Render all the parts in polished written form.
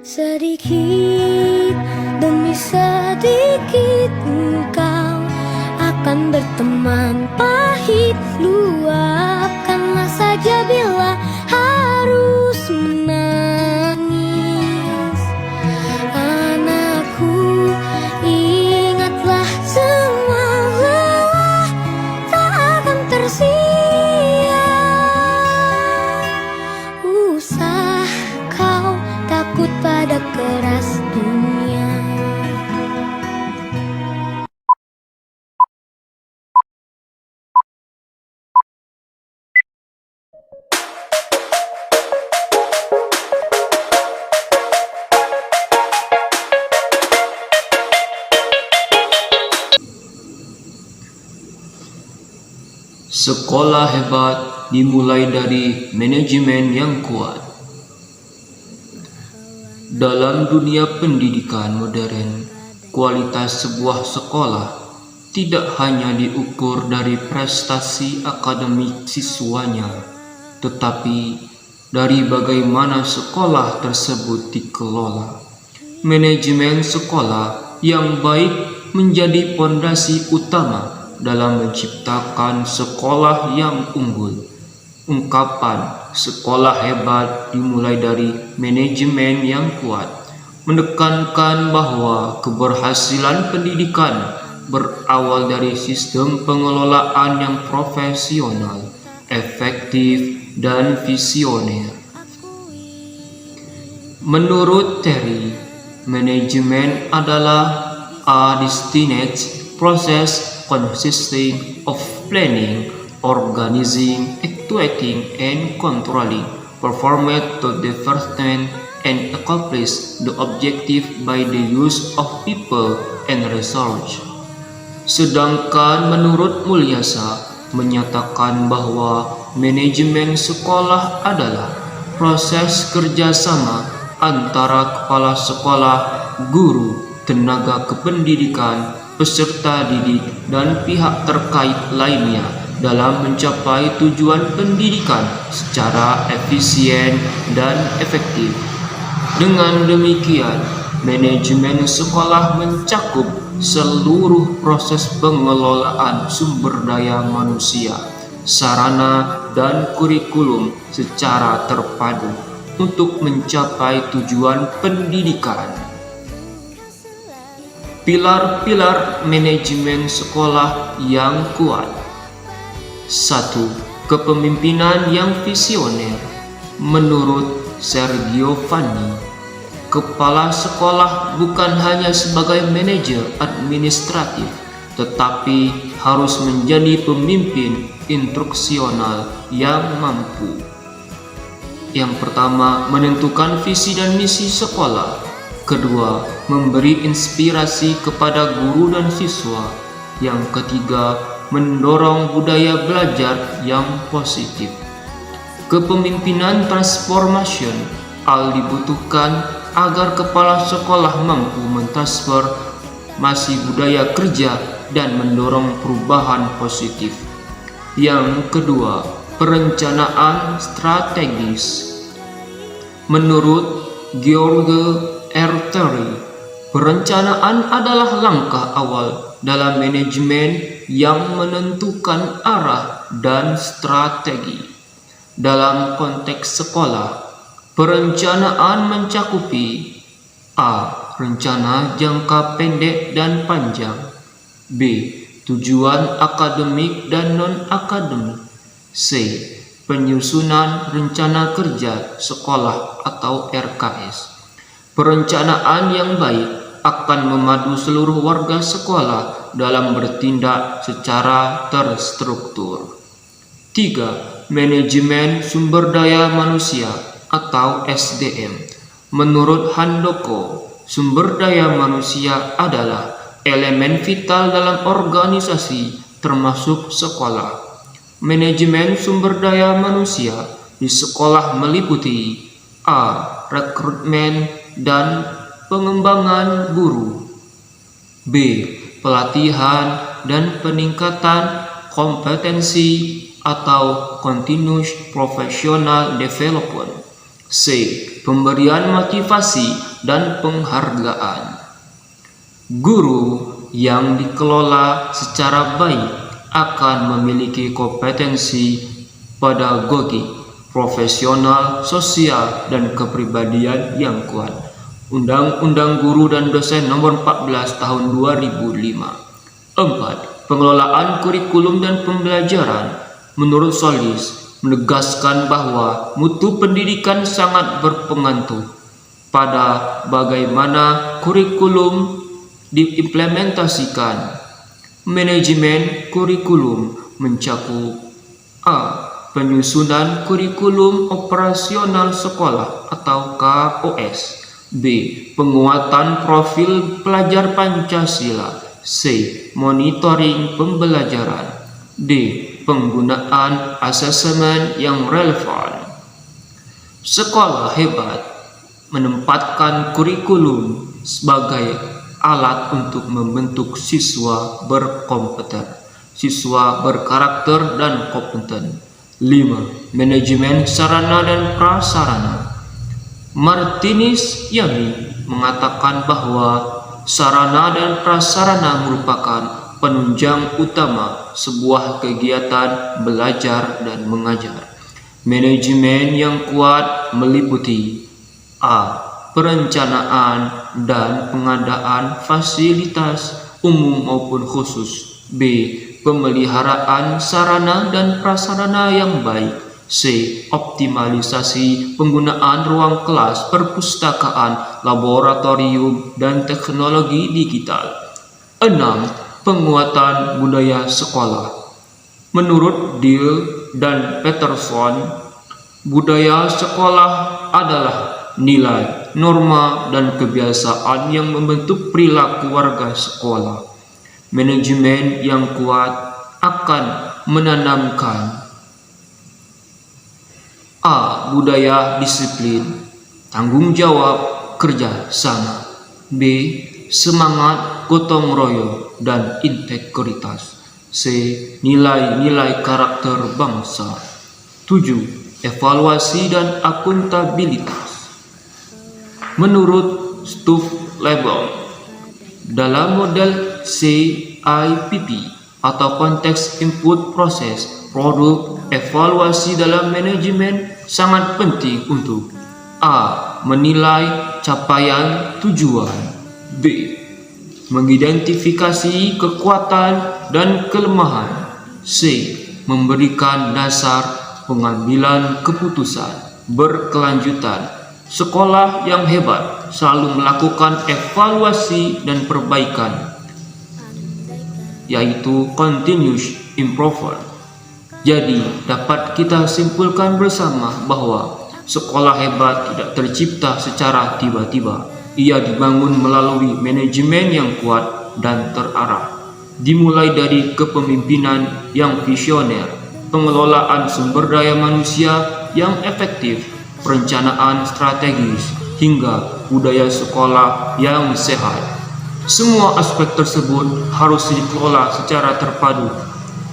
Sedikit demi sedikit engkau akan berteman pahit. Luapkanlah saja bila harus menangis. Anakku, ingatlah semua lelah tak akan tersia. Usah kau takut pada keras dunia. Sekolah hebat dimulai dari manajemen yang kuat. Dalam dunia pendidikan modern, kualitas sebuah sekolah tidak hanya diukur dari prestasi akademik siswanya, tetapi dari bagaimana sekolah tersebut dikelola. Manajemen sekolah yang baik menjadi fondasi utama dalam menciptakan sekolah yang unggul. Ungkapan sekolah hebat dimulai dari manajemen yang kuat menekankan bahwa keberhasilan pendidikan berawal dari sistem pengelolaan yang profesional, efektif, dan visioner. Menurut Terry, manajemen adalah a distinct process consisting of planning, organizing, actuating, and controlling, performed to development and accomplish the objective by the use of people and resource. Sedangkan menurut Mulyasa menyatakan bahwa manajemen sekolah adalah proses kerjasama antara kepala sekolah, guru, tenaga kependidikan, peserta didik, dan pihak terkait lainnya dalam mencapai tujuan pendidikan secara efisien dan efektif. Dengan demikian, manajemen sekolah mencakup seluruh proses pengelolaan sumber daya manusia, sarana, dan kurikulum secara terpadu untuk mencapai tujuan pendidikan. Pilar-pilar manajemen sekolah yang kuat. 1. Kepemimpinan yang visioner. Menurut Sergio Vanni, kepala sekolah bukan hanya sebagai manajer administratif, tetapi harus menjadi pemimpin instruksional yang mampu. Yang pertama, menentukan visi dan misi sekolah. Kedua, memberi inspirasi kepada guru dan siswa. Yang ketiga, mendorong budaya belajar yang positif. Kepemimpinan transformation dibutuhkan agar kepala sekolah mampu mentransformasi budaya kerja dan mendorong perubahan positif. Yang kedua, perencanaan strategis. Menurut George R. Terry, perencanaan adalah langkah awal dalam manajemen yang menentukan arah dan strategi. Dalam konteks sekolah, perencanaan mencakupi a. rencana jangka pendek dan panjang, b. tujuan akademik dan non-akademik, c. penyusunan rencana kerja sekolah atau RKS. Perencanaan yang baik akan memadu seluruh warga sekolah dalam bertindak secara terstruktur. 3. Manajemen sumber daya manusia atau SDM. Menurut Handoko, sumber daya manusia adalah elemen vital dalam organisasi termasuk sekolah. Manajemen sumber daya manusia di sekolah meliputi a. rekrutmen dan pengembangan guru, b. pelatihan dan peningkatan kompetensi atau continuous professional development, c. pemberian motivasi dan penghargaan. Guru yang dikelola secara baik akan memiliki kompetensi pedagogi, profesional, sosial, dan kepribadian yang kuat. Undang-Undang Guru dan Dosen Nomor 14 Tahun 2005. 4. Pengelolaan kurikulum dan pembelajaran. Menurut Solis, menegaskan bahwa mutu pendidikan sangat berpengaruh pada bagaimana kurikulum diimplementasikan. Manajemen kurikulum mencakup A. Penyusunan kurikulum operasional sekolah atau KOS. B. Penguatan profil pelajar Pancasila. C. Monitoring pembelajaran. D. Penggunaan asesmen yang relevan. Sekolah hebat menempatkan kurikulum sebagai alat untuk membentuk siswa berkompeten, siswa berkarakter dan kompeten. 5. Manajemen sarana dan prasarana. Martinus Yami mengatakan bahwa sarana dan prasarana merupakan penunjang utama sebuah kegiatan belajar dan mengajar. Manajemen yang kuat meliputi A. Perencanaan dan pengadaan fasilitas umum maupun khusus. B. Pemeliharaan sarana dan prasarana yang baik. C. Optimalisasi penggunaan ruang kelas, perpustakaan, laboratorium, dan teknologi digital. 6. Penguatan budaya sekolah. Menurut Deal dan Peterson, budaya sekolah adalah nilai, norma, dan kebiasaan yang membentuk perilaku warga sekolah. Manajemen yang kuat akan menanamkan A. Budaya disiplin, tanggung jawab, kerja sama. B. Semangat gotong royong dan integritas. C. Nilai-nilai karakter bangsa. 7. Evaluasi dan akuntabilitas. Menurut Stuff-Lebel, dalam model CIPP atau konteks input proses produk, evaluasi dalam manajemen sangat penting untuk A. Menilai capaian tujuan. B. Mengidentifikasi kekuatan dan kelemahan. C. Memberikan dasar pengambilan keputusan berkelanjutan. Sekolah yang hebat selalu melakukan evaluasi dan perbaikan, yaitu continuous improvement. Jadi, dapat kita simpulkan bersama bahwa sekolah hebat tidak tercipta secara tiba-tiba. Ia dibangun melalui manajemen yang kuat dan terarah, dimulai dari kepemimpinan yang visioner, pengelolaan sumber daya manusia yang efektif, perencanaan strategis, hingga budaya sekolah yang sehat. Semua aspek tersebut harus dikelola secara terpadu,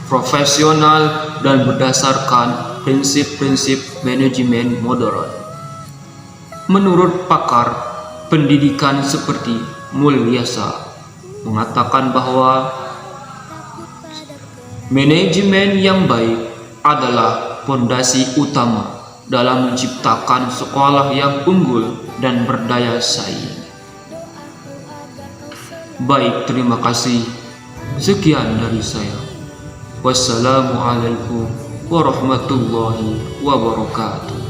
profesional, dan berdasarkan prinsip-prinsip manajemen modern. Menurut pakar pendidikan seperti Mulyasa mengatakan bahwa manajemen yang baik adalah fondasi utama dalam menciptakan sekolah yang unggul dan berdaya saing. Baik, terima kasih. Sekian dari saya. Wassalamualaikum warahmatullahi wabarakatuh.